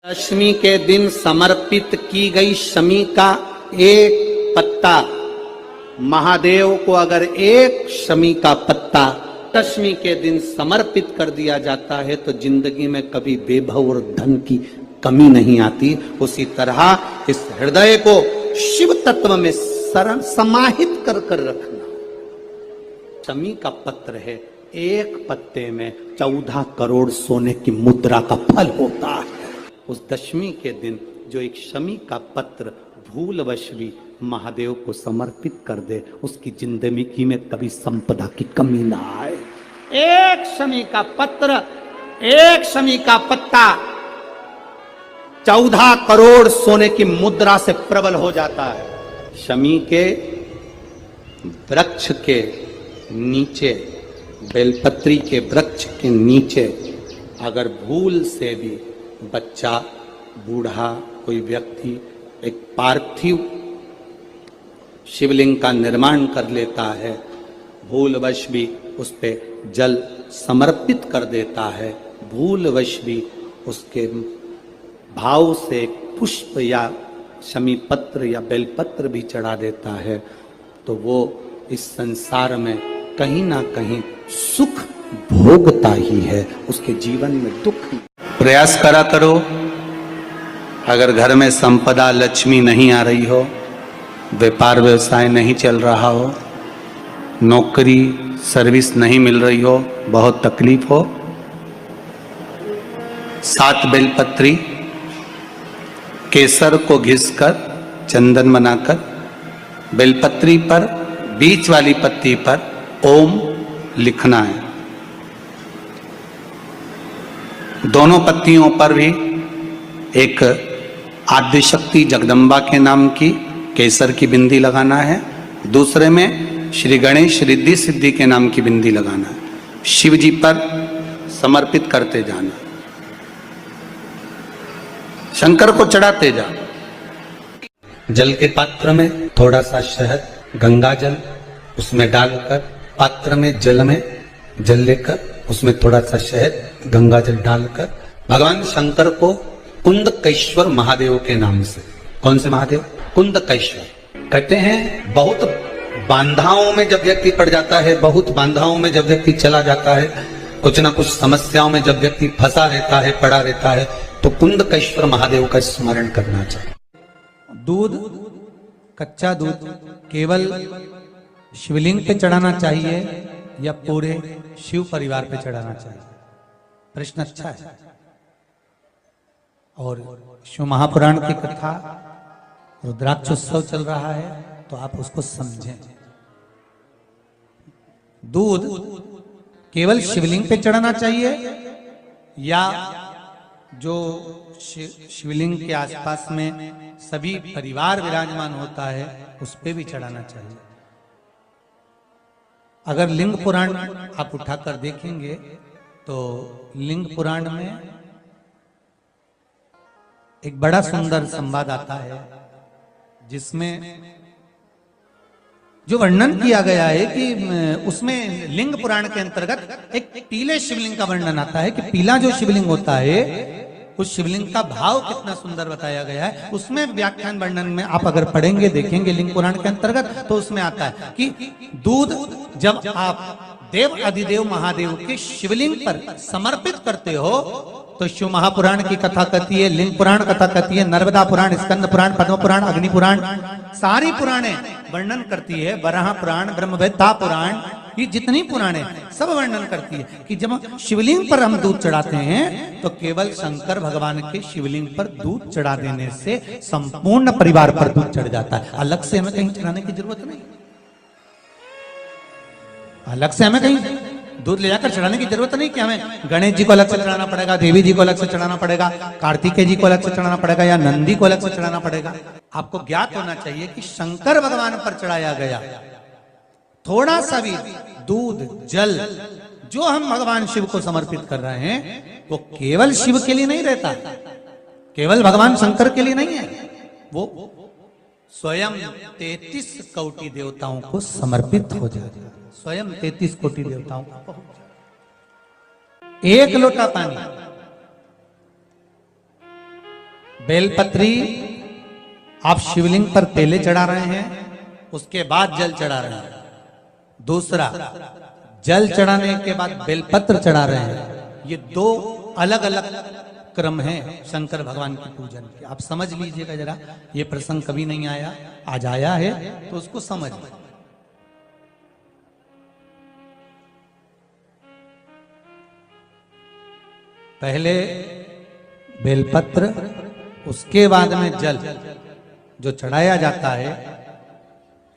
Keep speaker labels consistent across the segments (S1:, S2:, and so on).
S1: दशमी के दिन समर्पित की गई शमी का एक पत्ता, महादेव को अगर एक शमी का पत्ता दशमी के दिन समर्पित कर दिया जाता है तो जिंदगी में कभी बेभव और धन की कमी नहीं आती। उसी तरह इस हृदय को शिव तत्व में समाहित कर कर रखना। शमी का पत्र है, एक पत्ते में 14 करोड़ सोने की मुद्रा का फल होता है। उस दशमी के दिन जो एक शमी का पत्र भूलवश भी महादेव को समर्पित कर दे, उसकी जिंदगी में कभी संपदा की कमी ना आए। एक शमी का पत्र, एक शमी का पत्ता 14 करोड़ सोने की मुद्रा से प्रबल हो जाता है। शमी के वृक्ष के नीचे, बेलपत्री के वृक्ष के नीचे अगर भूल से भी बच्चा, बूढ़ा, कोई व्यक्ति एक पार्थिव शिवलिंग का निर्माण कर लेता है, भूलवश भी उस पे जल समर्पित कर देता है, भूलवश भी उसके भाव से पुष्प या शमी पत्र या बेलपत्र भी चढ़ा देता है, तो वो इस संसार में कहीं ना कहीं सुख भोगता ही है, उसके जीवन में दुख नहीं। प्रयास करा करो, अगर घर में संपदा लक्ष्मी नहीं आ रही हो, व्यापार व्यवसाय नहीं चल रहा हो, नौकरी सर्विस नहीं मिल रही हो, बहुत तकलीफ हो, 7 बेलपत्री केसर को घिसकर चंदन बनाकर बेलपत्री पर बीच वाली पत्ती पर ओम लिखना है। दोनों पत्तियों पर भी एक आद्यशक्ति जगदम्बा के नाम की केसर की बिंदी लगाना है, दूसरे में श्री गणेश रिद्धि सिद्धि के नाम की बिंदी लगाना है। शिव जी पर समर्पित करते जाना, शंकर को चढ़ाते जाना। जल के पात्र में थोड़ा सा शहद, गंगा जल उसमें डालकर, पात्र में जल लेकर उसमें थोड़ा सा शहद, गंगा जल डालकर भगवान शंकर को कुंदकेश्वर महादेव के नाम से, कौन से महादेव? कुंदकेश्वर कहते हैं। बहुत बांधाओं में जब व्यक्ति पड़ जाता है, बहुत बांधाओं में जब व्यक्ति चला जाता है, कुछ ना कुछ समस्याओं में जब व्यक्ति फंसा रहता है, पड़ा रहता है, तो कुंदकेश्वर महादेव का स्मरण करना चाहिए।
S2: दूध, कच्चा दूध केवल शिवलिंग पे चढ़ाना चाहिए या पूरे शिव परिवार पे चढ़ाना चाहिए? प्रश्न अच्छा है। और शिव महापुराण की कथा, रुद्राक्ष उत्सव चल रहा है, तो आप उसको समझें। दूध केवल शिवलिंग पे चढ़ाना चाहिए या जो शिवलिंग के आसपास में सभी परिवार विराजमान होता है उस पे भी चढ़ाना चाहिए? अगर लिंग पुराण आप उठाकर देखेंगे तो लिंग पुराण में एक बड़ा सुंदर संवाद आता है, जिसमें जो वर्णन किया गया है कि उसमें लिंग पुराण के अंतर्गत एक पीले शिवलिंग का वर्णन आता है कि पीला जो शिवलिंग होता है उस शिवलिंग का भाव कितना सुंदर बताया गया है। उसमें व्याख्यान वर्णन में आप अगर पढ़ेंगे, देखेंगे लिंग पुराण के अंतर्गत, तो उसमें आता है कि दूध जब आप देव अधिदेव महादेव के शिवलिंग पर समर्पित करते हो तो शिव महापुराण की कथा कहती है, लिंग पुराण कथा कहती है, नर्मदा पुराण, स्कंद पुराण, पद्म पुराण, अग्नि पुराण, सारी पुराणे वर्णन करती है, वराह पुराण, ब्रह्मवेत्ता पुराण, ये जितनी पुराणे सब वर्णन करती है कि जब शिवलिंग पर हम दूध चढ़ाते हैं तो केवल शंकर भगवान के शिवलिंग पर दूध चढ़ा देने से संपूर्ण परिवार पर दूध चढ़ जाता है। अलग से हमें कहीं चढ़ाने की जरूरत नहीं, अलग से हमें कहीं दूध ले जाकर चढ़ाने की जरूरत नहीं कि हमें गणेश जी को अलग से चढ़ाना पड़ेगा, देवी जी को अलग से चढ़ाना पड़ेगा, कार्तिकेय जी को अलग से चढ़ाना पड़ेगा या नंदी को अलग से चढ़ाना पड़ेगा। आपको ज्ञात होना चाहिए कि शंकर भगवान पर चढ़ाया गया थोड़ा सा भी दूध, जल जो हम भगवान शिव को समर्पित कर रहे हैं वो केवल शिव के लिए नहीं रहता, केवल भगवान शंकर के लिए नहीं है, वो स्वयं 33 कोटि देवताओं को समर्पित हो जाएगा। स्वयं 33 कोटि देवताओं को एक लोटा पानी बेलपत्री आप शिवलिंग पर पहले चढ़ा रहे हैं, उसके बाद जल चढ़ा रहे हैं। दूसरा, जल चढ़ाने के बाद बेलपत्र चढ़ा रहे हैं। ये दो अलग अलग क्रम है शंकर भगवान की पूजन के। आप समझ लीजिएगा जरा, ये प्रसंग कभी नहीं आया, आज आया है तो उसको समझ। पहले बेलपत्र, उसके बाद में जल जो चढ़ाया जाता है,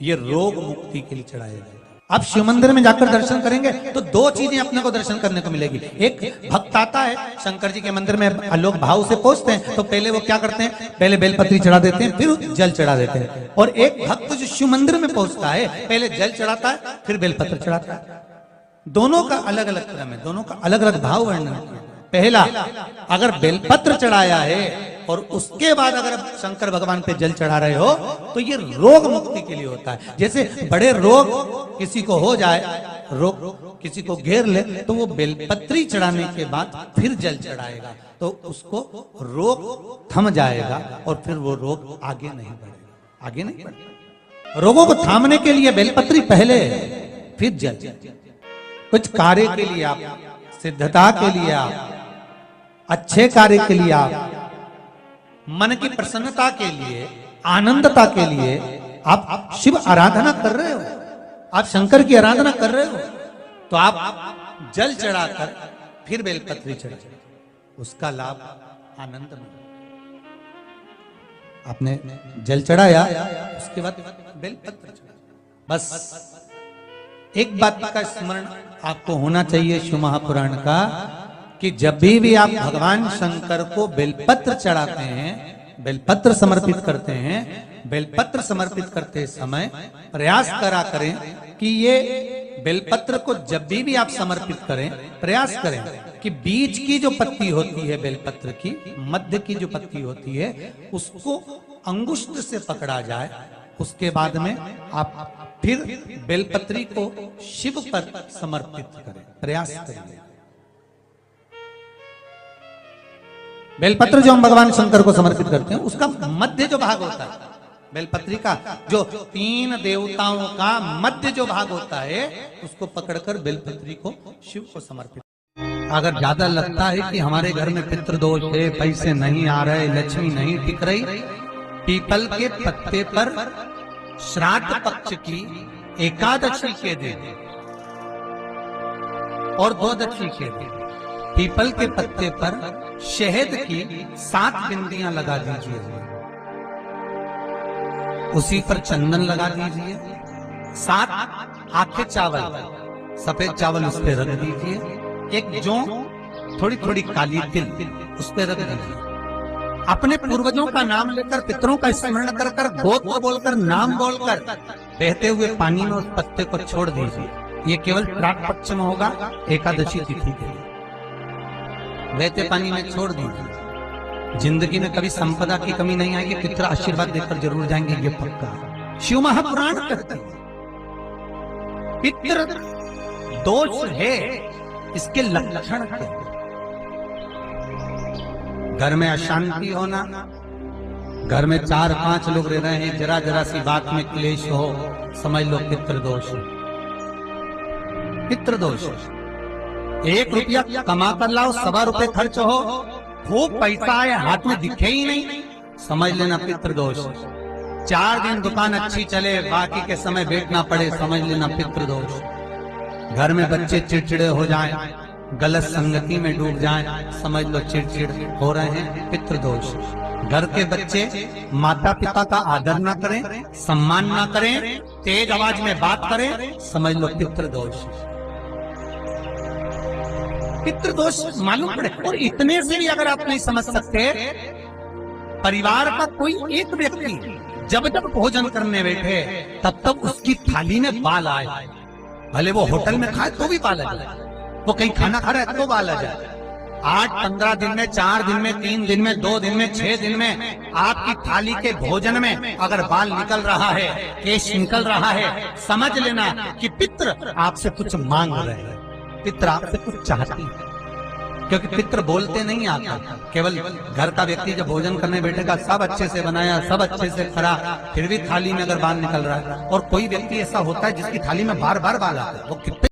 S2: ये रोग मुक्ति के लिए चढ़ाया जाता है। आप शिव मंदिर में जाकर दर्शन करेंगे तो दो चीजें अपने को दर्शन करने को मिलेगी। एक, भक्त आता है शंकर जी के मंदिर में, लोग भाव से पहुंचते हैं तो पहले वो क्या करते हैं, पहले बेलपत्री चढ़ा देते हैं, फिर जल चढ़ा देते हैं। और एक भक्त जो शिव मंदिर में पहुंचता है, पहले जल चढ़ाता है, फिर बेलपत्र चढ़ाता है। दोनों का अलग अलग क्रम है, दोनों का अलग अलग भाव वर्णन है। पहला, अगर बेलपत्र चढ़ाया है और उसके बाद अगर आप शंकर भगवान पे जल चढ़ा रहे हो तो ये रोग मुक्ति के लिए होता है। जैसे बड़े रोग किसी को हो जाए, रोग किसी को घेर ले, तो वो बेलपत्री चढ़ाने के बाद फिर जल चढ़ाएगा तो उसको रोग थम जाएगा और फिर वो रोग आगे नहीं बढ़ेगा, आगे नहीं बढ़ेगा। रोगों को थामने के लिए बेलपत्री पहले, फिर जल। कुछ कार्य के लिए आप, सिद्धता के लिए आप, अच्छे कार्य के लिए आप, मन की प्रसन्नता के लिए, आनंदता के लिए आप शिव आराधना कर रहे हो, आप शंकर की आराधना कर रहे हो, तो आप जल चढ़ाकर फिर बेलपत्री चढ़ा, उसका लाभ आनंद में। आपने जल चढ़ाया, उसके बाद बेलपत्र चढ़ा। बस एक बात का स्मरण आपको होना चाहिए शिव महापुराण का, कि जब भी आप भगवान शंकर को बेलपत्र चढ़ाते हैं, बेलपत्र समर्पित करते हैं, बेलपत्र समर्पित करते समय प्रयास करा करें कि ये बेलपत्र को जब भी आप समर्पित करें, प्रयास करें कि बीच की जो पत्ती होती है बेलपत्र की, मध्य की जो पत्ती होती है, उसको अंगुष्ठ से पकड़ा जाए। उसके बाद में आप फिर बेलपत्री को शिव पर समर्पित करें, प्रयास करें। बेलपत्र जो हम भगवान शंकर को समर्पित करते हैं, उसका मध्य जो भाग होता है, बेलपत्री का जो 3 देवताओं का मध्य जो भाग होता है, उसको पकड़कर बेलपत्री को शिव को समर्पित। अगर ज्यादा लगता है कि हमारे घर में पितृदोष है, पैसे नहीं आ रहे, लक्ष्मी नहीं टिक रही, पीपल के पत्ते पर श्राद्ध पक्ष की एकादशी के दिन और द्वादशी के दिन पीपल के पत्ते पर शहद की 7 बिंदियां लगा दीजिए, उसी पर चंदन लगा दीजिए, 7 आखे चावल, सफेद चावल उस पर रख दीजिए, एक जौ थोड़ी थोड़ी काली तिल उस पर रख दीजिए। अपने पूर्वजों का नाम लेकर, पितरों का स्मरण कर कर, गोत्र बोलकर, नाम बोलकर बहते हुए पानी में उस पत्ते को छोड़ दीजिए। ये केवल श्राद्ध पक्ष में होगा, एकादशी तिथि के लिए बहते पानी में छोड़ दीजिए। जिंदगी में कभी संपदा की कमी नहीं आएगी, पितर आशीर्वाद देकर जरूर जाएंगे, ये पक्का। शिव महापुराण कहते हैं पितर दोष है, इसके लक्षण क्या? घर में अशांति होना, घर में 4-5 लोग रह रहे हैं, जरा जरा सी बात में क्लेश हो, समझ लो पितृदोष। पितृदोष, 1 रुपया कमा कर लाओ, 1.25 रुपए खर्च हो, खूब पैसा आए, हाथ में दिखे ही नहीं, समझ लेना पितृदोष। 4 दिन दुकान अच्छी चले, बाकी के समय बैठना पड़े, समझ लेना पितृदोष। घर में बच्चे चिड़चिड़े हो जाएं, गलत संगति में डूब जाएं, समझ लो चिड़चिड़ हो रहे हैं, पितृदोष। घर के बच्चे माता पिता का आदर ना करें, सम्मान ना करें, तेज आवाज में बात करें, समझ लो पितृदोष। पितृदोष मालूम पड़े। और इतने से भी अगर आप नहीं समझ सकते, परिवार का कोई एक व्यक्ति जब जब भोजन करने बैठे तब तब उसकी थाली में बाल आए, भले वो होटल में खाए तो भी बाल आ जाए, वो कहीं खाना खा रहा है तो बाल आ जाए। 8-15 दिन में, 4 दिन में, 3 दिन में, 2 दिन में, 6 दिन में आपकी थाली के भोजन में अगर बाल निकल रहा है, केश निकल रहा है, समझ लेना कि पितृ आपसे कुछ मांग रहे हैं, पितृ आपसे कुछ चाहती है। क्योंकि पितृ बोलते नहीं आता, केवल घर का व्यक्ति जब भोजन करने बैठेगा सब अच्छे से बनाया, सब अच्छे से करा, फिर भी थाली में अगर बाल निकल रहा है, और कोई व्यक्ति ऐसा होता है जिसकी थाली में बार बार बाल आता है, वो कितने